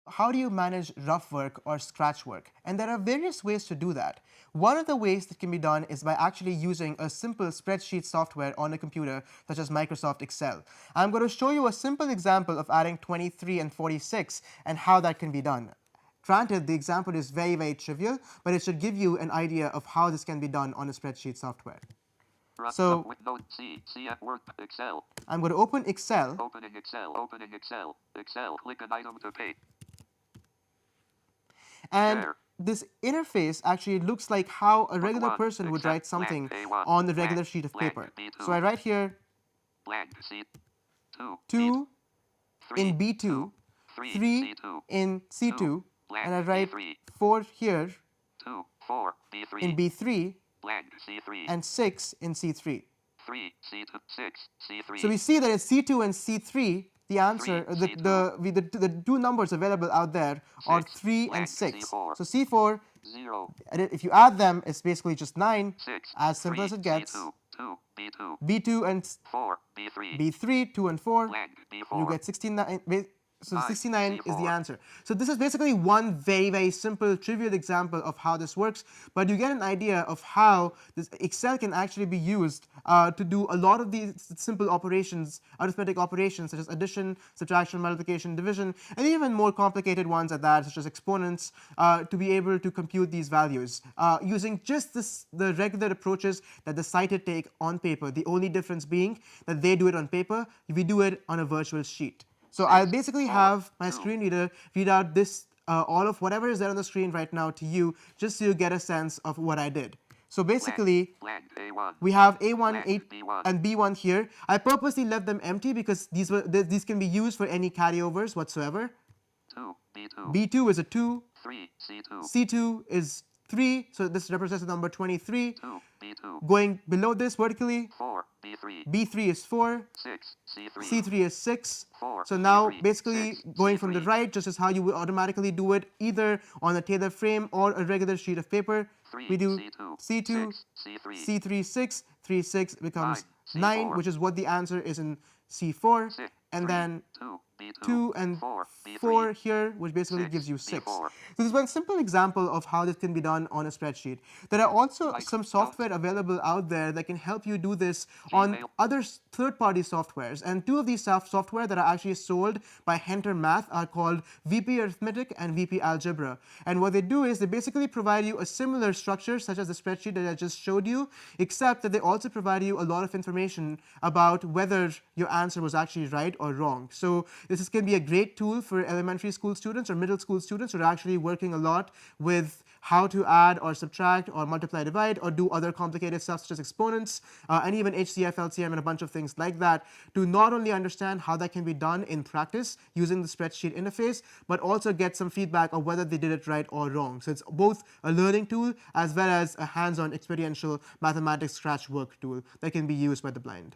How do you manage rough work or scratch work? And there are various ways to do that. One of the ways that can be done is by actually using a simple spreadsheet software on a computer, such as Microsoft Excel. I'm going to show you a simple example of adding 23 and 46 and how that can be done. Granted, the example is very, very trivial, but it should give you an idea of how this can be done on a spreadsheet software. So Window C at Word Excel. I'm going to open Excel. Opening Excel. Opening Excel. Excel. Click an item to page. And There. this interface actually looks like how a regular one, person would accept write something blank, A1, on the blank, regular sheet of blank, paper. B2. So I write here Blank C 2. 2 3, in B2, 3, 3 C2. in C2, blank, and I write B3. 4 here 2, 4, B3. in B3, Blank C3. and 6 in C3. 3, C2, 6, C3. So we see that it's C2 and C3, the answer, Three, the two numbers available out there are 6, 3 and blank, 6. C4. So C4, 0, if you add them, it's basically just 9, 6. as simple 3, as it gets. C2, 2, B2. B2 and 4, B3. B3, 2 and 4, Blank B4. you get 69. So Nine, 69 is the C4. answer. So this is basically one very, very simple, trivial example of how this works, but you get an idea of how this Excel can actually be used to do a lot of these simple operations, arithmetic operations, such as addition, subtraction, multiplication, division, and even more complicated ones at that, such as exponents, to be able to compute these values using just the regular approaches that the cited take on paper, the only difference being that they do it on paper, we do it on a virtual sheet. So I'll basically have my screen reader read out this, all of whatever is there on the screen right now to you, just so you get a sense of what I did. So basically, Blank A1. we have A1, Blank A, B1. and B1 here. I purposely left them empty because these can be used for any carryovers whatsoever. 2, B2. B2 is a 2, 3, C2. C2 is 3, so this represents the number 23. 2, B2. Going below this vertically, 4, B3. B3 is 4, 6, C3. C3 is 6. 4, So now C3, basically 6, going from the C3. right, just as how you would automatically do it either on a tailor frame or a regular sheet of paper, 3, we do C2, C2, 6, C3. C3, 6, 3, 6 becomes 9, 9, C4. which is what the answer is in C4, 6, and 3, then 2, B2. 2 and 4, B3. 4 here, which basically 6, gives you 6. B4. So this is one simple example of how this can be done on a spreadsheet. There are also some software available out there that can help you do this on Gmail. other third-party softwares. And two of these software that are actually sold by Henter Math are called VP Arithmetic and VP Algebra. And what they do is they basically provide you a similar structure, such as the spreadsheet that I just showed you, except that they also provide you a lot of information about whether your answer was actually right or wrong. So this can be a great tool for elementary school students or middle school students who are actually working a lot with how to add or subtract or multiply, divide, or do other complicated stuff such as exponents, and even HCF, LCM, and a bunch of things like that, to not only understand how that can be done in practice using the spreadsheet interface, but also get some feedback of whether they did it right or wrong. So it's both a learning tool as well as a hands-on experiential mathematics scratch work tool that can be used by the blind.